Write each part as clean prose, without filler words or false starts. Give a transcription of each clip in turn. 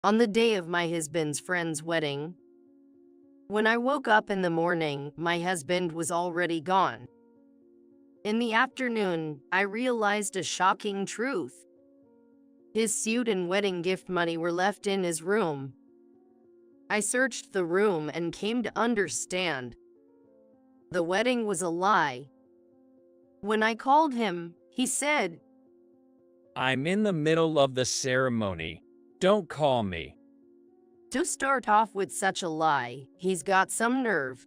On the day of my husband's friend's wedding, when I woke up in the morning, my husband was already gone. In the afternoon, I realized a shocking truth. His suit and wedding gift money were left in his room. I searched the room and came to understand the wedding was a lie. When I called him, he said, I'm in the middle of the ceremony. Don't call me. to start off with such a lie, he's got some nerve.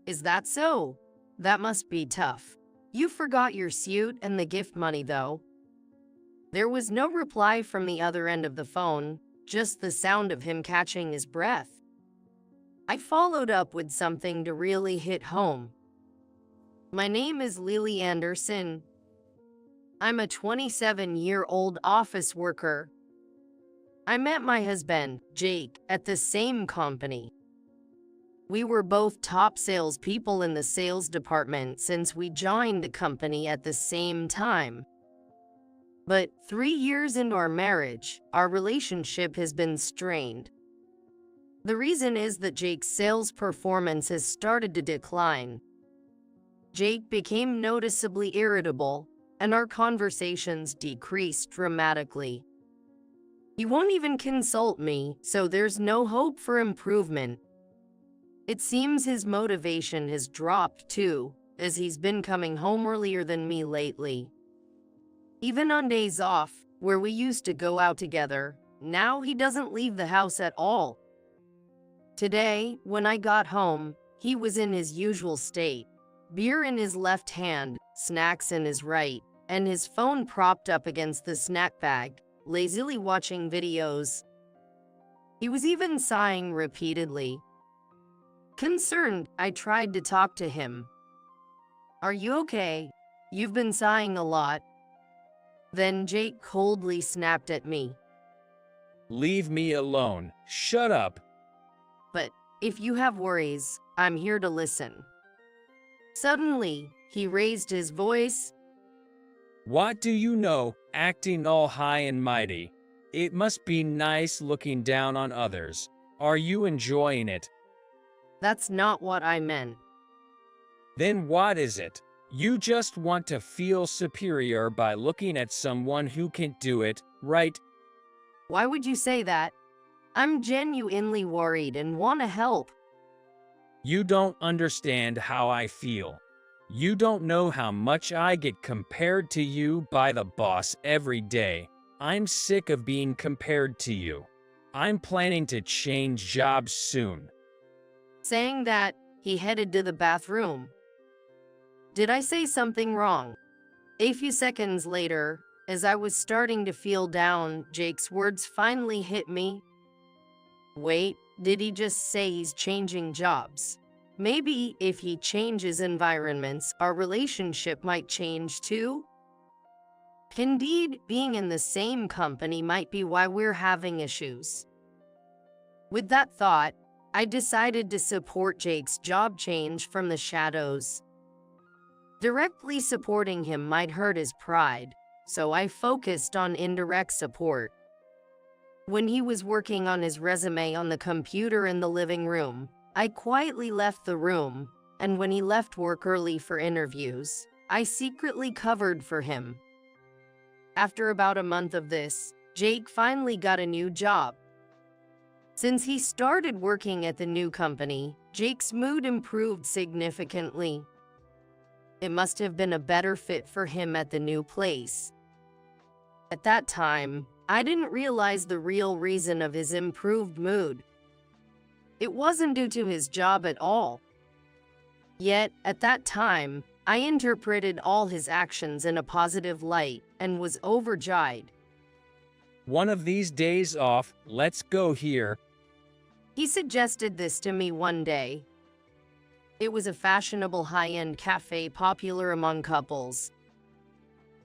Is that so? That must be tough. You forgot your suit and the gift money, though. There was no reply from the other end of the phone, just the sound of him catching his breath. I followed up with something to really hit home. My name is Lily Anderson. I'm a 27-year-old office worker. I met my husband, Jake, at the same company. We were both top salespeople in the sales department since we joined the company at the same time. But 3 years into our marriage, our relationship has been strained. The reason is that Jake's sales performance has started to decline. Jake became noticeably irritable, and our conversations decreased dramatically. He won't even consult me, so there's no hope for improvement. It seems his motivation has dropped too, as he's been coming home earlier than me lately. Even on days off, where we used to go out together, now he doesn't leave the house at all. Today, when I got home, he was in his usual state. Beer in his left hand, snacks in his right, and his phone propped up against the snack bag, lazily watching videos. He was even sighing repeatedly. Concerned, I tried to talk to him. Are you okay? You've been sighing a lot. Then Jake coldly snapped at me. Leave me alone. Shut up. But if you have worries, I'm here to listen. Suddenly, he raised his voice. What do you know, acting all high and mighty? It must be nice looking down on others. Are you enjoying it? That's not what I meant. Then what is it? You just want to feel superior by looking at someone who can do it, right? Why would you say that? I'm genuinely worried and want to help. You don't understand how I feel. You don't know how much I get compared to you by the boss every day. I'm sick of being compared to you. I'm planning to change jobs soon. Saying that, he headed to the bathroom. Did I say something wrong? A few seconds later, as I was starting to feel down, Jake's words finally hit me. Wait, did he just say he's changing jobs? Maybe if he changes environments, our relationship might change too? Indeed, being in the same company might be why we're having issues. With that thought, I decided to support Jake's job change from the shadows. Directly supporting him might hurt his pride, so I focused on indirect support. When he was working on his resume on the computer in the living room, I quietly left the room, and when he left work early for interviews, I secretly covered for him. After about a month of this, Jake finally got a new job. Since he started working at the new company, Jake's mood improved significantly. It must have been a better fit for him at the new place. At that time, I didn't realize the real reason of his improved mood. It wasn't due to his job at all. Yet, at that time, I interpreted all his actions in a positive light and was overjoyed. One of these days off, let's go here. He suggested this to me one day. It was a fashionable high-end cafe popular among couples.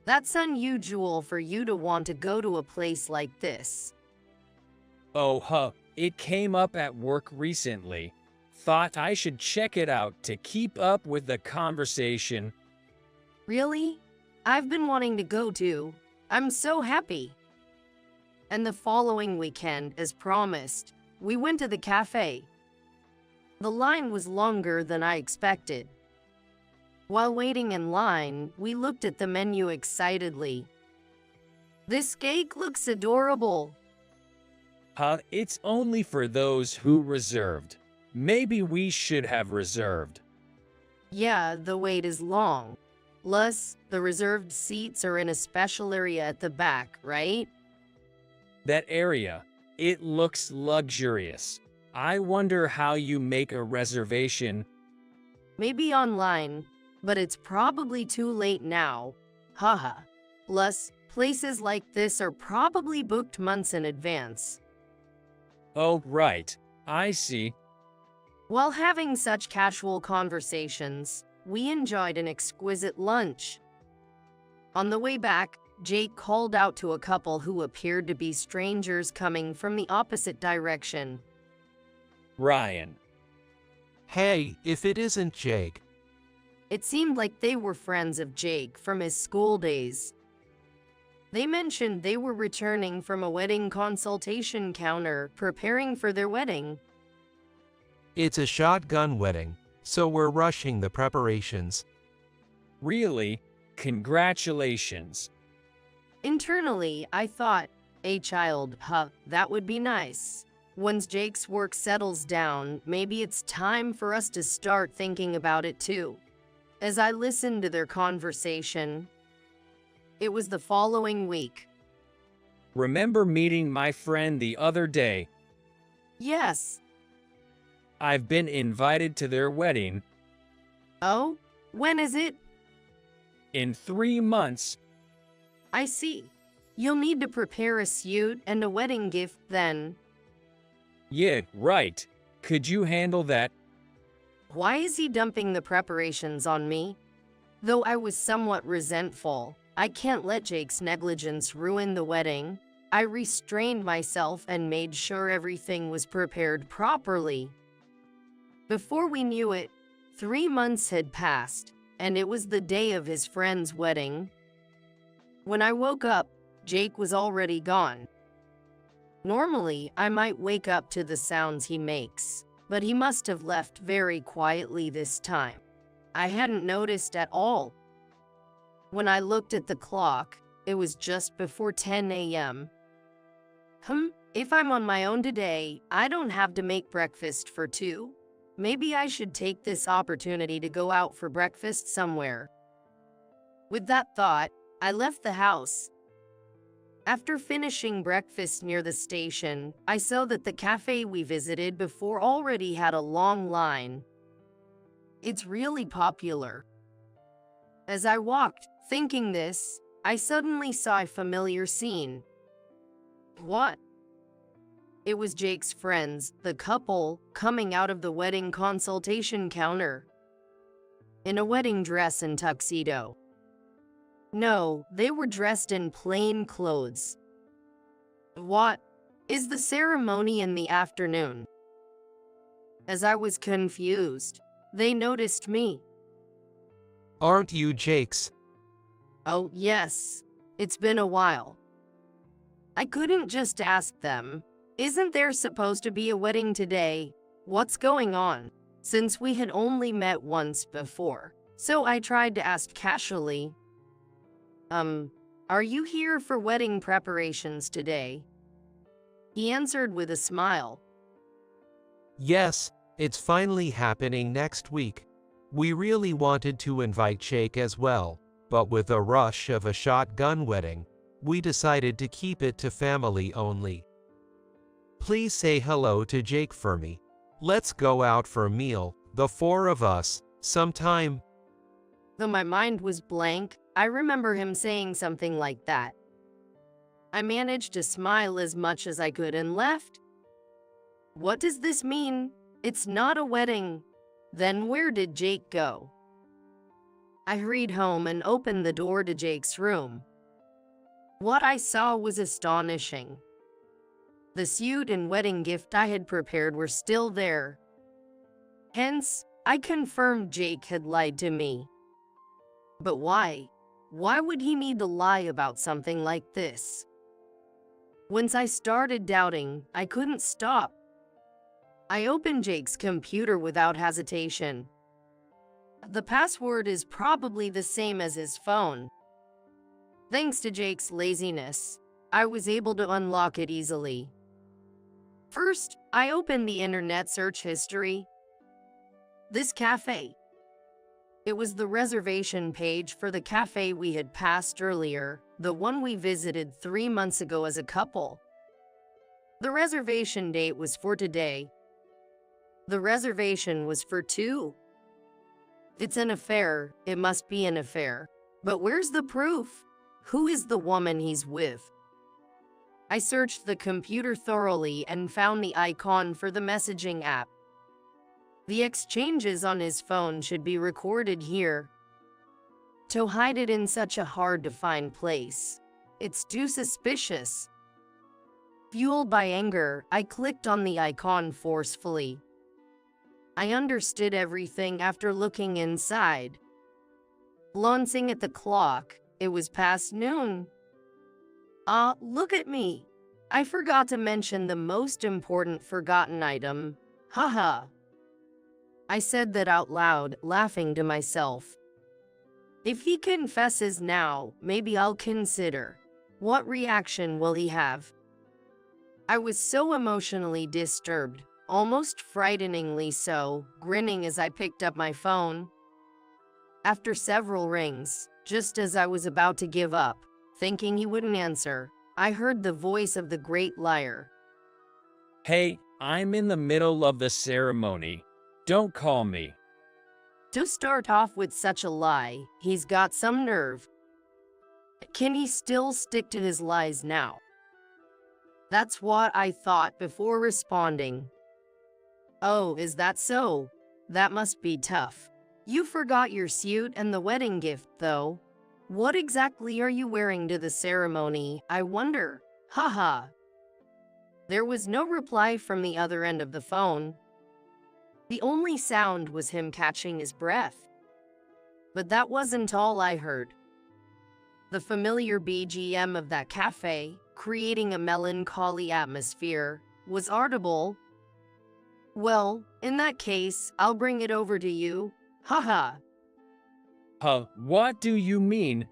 That's unusual for you to want to go to a place like this. Oh huh, it came up at work recently. Thought I should check it out to keep up with the conversation. Really? I've been wanting to go too. I'm so happy. And the following weekend, as promised, we went to the cafe. The line was longer than I expected. While waiting in line, we looked at the menu excitedly. This cake looks adorable. It's only for those who reserved. Maybe we should have reserved. Yeah, the wait is long. Plus, the reserved seats are in a special area at the back, right? That area, it looks luxurious. I wonder how you make a reservation. Maybe online, but it's probably too late now. Haha. Plus, places like this are probably booked months in advance. Oh, right. I see. While having such casual conversations, we enjoyed an exquisite lunch. On the way back, Jake called out to a couple who appeared to be strangers coming from the opposite direction. Ryan. Hey, if it isn't Jake. It seemed like they were friends of Jake from his school days. They mentioned they were returning from a wedding consultation counter, preparing for their wedding. It's a shotgun wedding, so we're rushing the preparations. Really? Congratulations. Internally, I thought, a child, that would be nice. Once Jake's work settles down, maybe it's time for us to start thinking about it too. As I listened to their conversation, it was the following week. Remember meeting my friend the other day? Yes. I've been invited to their wedding. Oh, when is it? In 3 months. I see. You'll need to prepare a suit and a wedding gift then. Yeah, right. Could you handle that? Why is he dumping the preparations on me? Though I was somewhat resentful, I can't let Jake's negligence ruin the wedding. I restrained myself and made sure everything was prepared properly. Before we knew it, 3 months had passed, and it was the day of his friend's wedding. When I woke up, Jake was already gone. Normally, I might wake up to the sounds he makes, but he must have left very quietly this time. I hadn't noticed at all. When I looked at the clock, it was just before 10 a.m. If I'm on my own today, I don't have to make breakfast for two. Maybe I should take this opportunity to go out for breakfast somewhere. With that thought, I left the house. After finishing breakfast near the station, I saw that the cafe we visited before already had a long line. It's really popular. As I walked, thinking this, I suddenly saw a familiar scene. What? It was Jake's friends, the couple, coming out of the wedding consultation counter. In a wedding dress and tuxedo. No, they were dressed in plain clothes. What? Is the ceremony in the afternoon? As I was confused, they noticed me. Aren't you Jake's? Oh, yes. It's been a while. I couldn't just ask them, isn't there supposed to be a wedding today? What's going on? Since we had only met once before, so I tried to ask casually, are you here for wedding preparations today? He answered with a smile. Yes, it's finally happening next week. We really wanted to invite Jake as well, but with a rush of a shotgun wedding, we decided to keep it to family only. Please say hello to Jake for me. Let's go out for a meal, the four of us, sometime. Though my mind was blank, I remember him saying something like that. I managed to smile as much as I could and left. What does this mean? It's not a wedding. Then where did Jake go? I hurried home and opened the door to Jake's room. What I saw was astonishing. The suit and wedding gift I had prepared were still there. Hence, I confirmed Jake had lied to me. But why? Why would he need to lie about something like this? Once I started doubting, I couldn't stop. I opened Jake's computer without hesitation. The password is probably the same as his phone. Thanks to Jake's laziness, I was able to unlock it easily. First, I opened the internet search history. This cafe. It was the reservation page for the cafe we had passed earlier, the one we visited 3 months ago as a couple. The reservation date was for today. The reservation was for 2. It's an affair, it must be an affair. But where's the proof? Who is the woman he's with? I searched the computer thoroughly and found the icon for the messaging app. The exchanges on his phone should be recorded here. To hide it in such a hard-to-find place, it's too suspicious. Fueled by anger, I clicked on the icon forcefully. I understood everything after looking inside. Glancing at the clock, it was past noon. Look at me. I forgot to mention the most important forgotten item. Haha. I said that out loud, laughing to myself. If he confesses now, maybe I'll consider. What reaction will he have? I was so emotionally disturbed, almost frighteningly so, grinning as I picked up my phone. After several rings, just as I was about to give up, thinking he wouldn't answer, I heard the voice of the great liar. Hey, I'm in the middle of the ceremony. Don't call me. To start off with such a lie, he's got some nerve. Can he still stick to his lies now? That's what I thought before responding. Oh, is that so? That must be tough. You forgot your suit and the wedding gift, though. What exactly are you wearing to the ceremony, I wonder? Haha. There was no reply from the other end of the phone. The only sound was him catching his breath. But that wasn't all I heard. The familiar BGM of that cafe, creating a melancholy atmosphere, was audible. Well, in that case, I'll bring it over to you. Haha. What do you mean?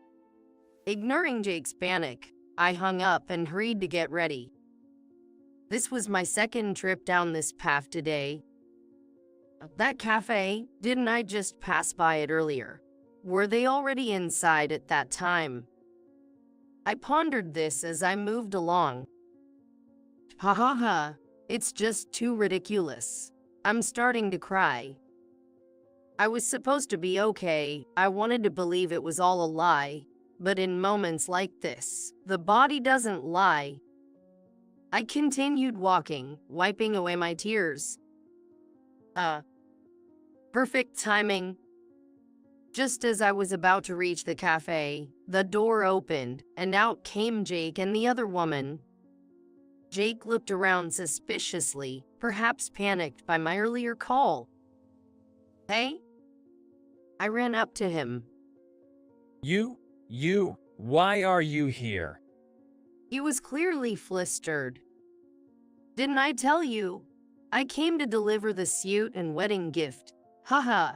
Ignoring Jake's panic, I hung up and hurried to get ready. This was my second trip down this path today. That cafe, didn't I just pass by it earlier? Were they already inside at that time? I pondered this as I moved along. Ha ha ha, it's just too ridiculous. I'm starting to cry. I was supposed to be okay, I wanted to believe it was all a lie, but in moments like this, the body doesn't lie. I continued walking, wiping away my tears. Perfect timing. Just as I was about to reach the cafe, the door opened, and out came Jake and the other woman. Jake looked around suspiciously, perhaps panicked by my earlier call. Hey? I ran up to him. Why are you here? He was clearly flustered. Didn't I tell you? I came to deliver the suit and wedding gift. Haha.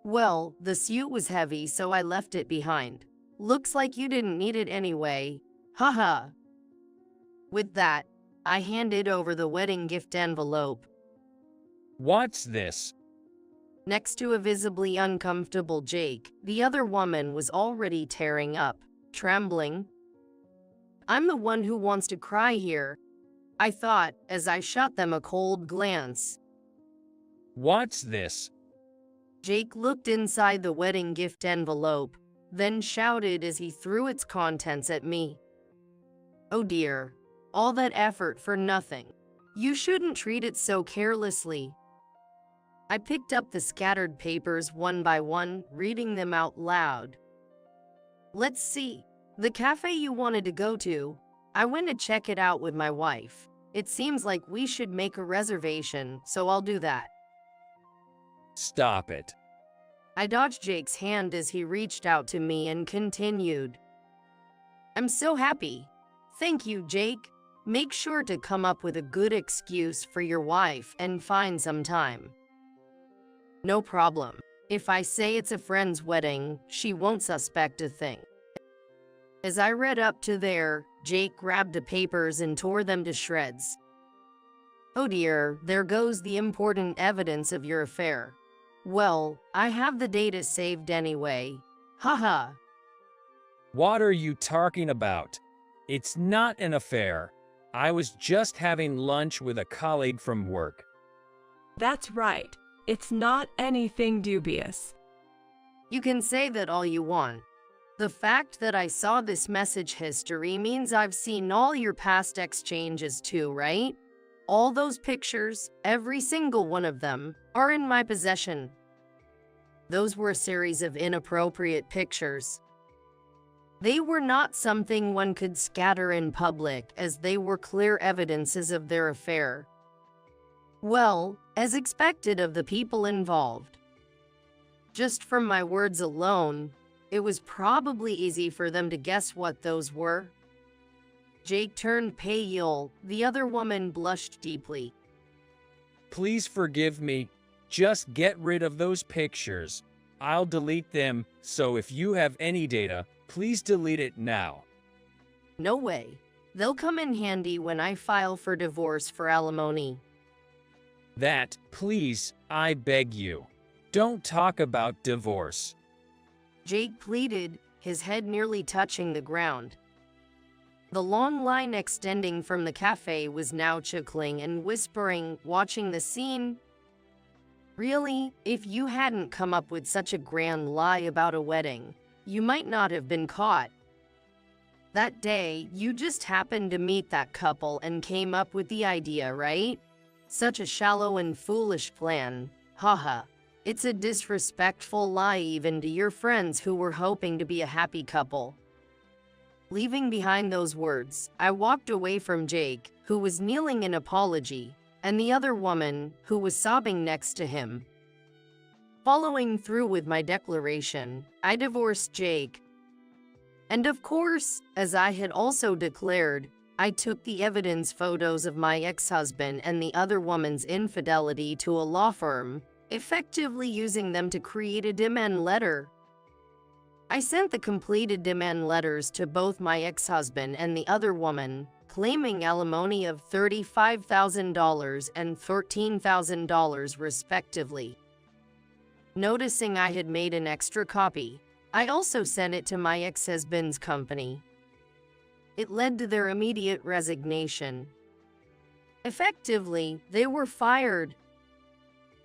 Well, the suit was heavy, so I left it behind. Looks like you didn't need it anyway. Haha. With that, I handed over the wedding gift envelope. What's this? Next to a visibly uncomfortable Jake, the other woman was already tearing up, trembling. I'm the one who wants to cry here, I thought as I shot them a cold glance. What's this? Jake looked inside the wedding gift envelope, then shouted as he threw its contents at me. Oh dear, all that effort for nothing. You shouldn't treat it so carelessly. I picked up the scattered papers one by one, reading them out loud. Let's see. The cafe you wanted to go to. I went to check it out with my wife. It seems like we should make a reservation, so I'll do that. Stop it. I dodged Jake's hand as he reached out to me and continued. I'm so happy. Thank you, Jake. Make sure to come up with a good excuse for your wife and find some time. No problem. If I say it's a friend's wedding, she won't suspect a thing. As I read up to there, Jake grabbed the papers and tore them to shreds. Oh dear, there goes the important evidence of your affair. Well, I have the data saved anyway. Haha. What are you talking about? It's not an affair. I was just having lunch with a colleague from work. That's right. It's not anything dubious. You can say that all you want. The fact that I saw this message history means I've seen all your past exchanges too, right? All those pictures, every single one of them, are in my possession. Those were a series of inappropriate pictures. They were not something one could scatter in public, as they were clear evidences of their affair. Well, as expected of the people involved. Just from my words alone, it was probably easy for them to guess what those were. Jake turned pale, the other woman blushed deeply. Please forgive me. Just get rid of those pictures. I'll delete them, so if you have any data, please delete it now. No way. They'll come in handy when I file for divorce for alimony. That, please, I beg you. Don't talk about divorce. Jake pleaded, his head nearly touching the ground. The long line extending from the cafe was now chuckling and whispering, watching the scene. Really, if you hadn't come up with such a grand lie about a wedding, you might not have been caught. That day, you just happened to meet that couple and came up with the idea, right? Such a shallow and foolish plan. Haha. It's a disrespectful lie even to your friends who were hoping to be a happy couple. Leaving behind those words, I walked away from Jake, who was kneeling in apology, and the other woman, who was sobbing next to him. Following through with my declaration, I divorced Jake. And of course, as I had also declared, I took the evidence photos of my ex-husband and the other woman's infidelity to a law firm, effectively using them to create a demand letter. I sent the completed demand letters to both my ex-husband and the other woman, claiming alimony of $35,000 and $13,000 respectively. Noticing I had made an extra copy, I also sent it to my ex-husband's company. It led to their immediate resignation. Effectively, they were fired.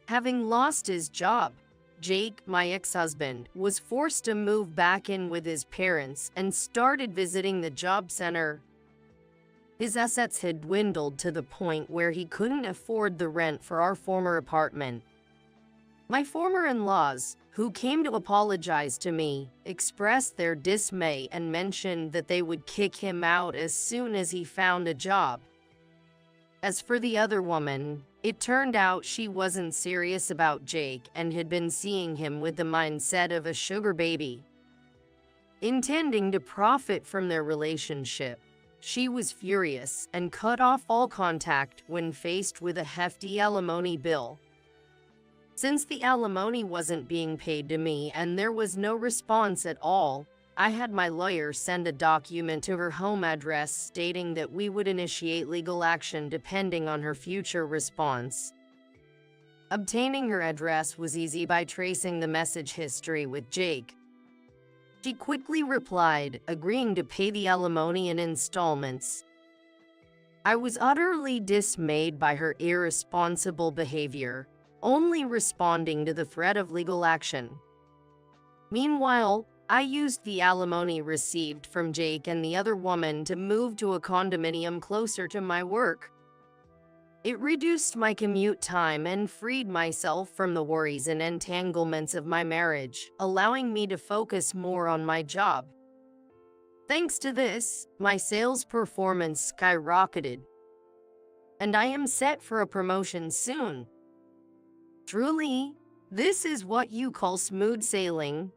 Having lost his job, Jake, my ex-husband, was forced to move back in with his parents and started visiting the job center. His assets had dwindled to the point where he couldn't afford the rent for our former apartment. My former in-laws, who came to apologize to me, expressed their dismay and mentioned that they would kick him out as soon as he found a job. As for the other woman, it turned out she wasn't serious about Jake and had been seeing him with the mindset of a sugar baby. Intending to profit from their relationship, she was furious and cut off all contact when faced with a hefty alimony bill. Since the alimony wasn't being paid to me and there was no response at all, I had my lawyer send a document to her home address stating that we would initiate legal action depending on her future response. Obtaining her address was easy by tracing the message history with Jake. She quickly replied, agreeing to pay the alimony in installments. I was utterly dismayed by her irresponsible behavior, only responding to the threat of legal action. Meanwhile, I used the alimony received from Jake and the other woman to move to a condominium closer to my work. It reduced my commute time and freed myself from the worries and entanglements of my marriage, allowing me to focus more on my job. Thanks to this, my sales performance skyrocketed, and I am set for a promotion soon. Truly, this is what you call smooth sailing.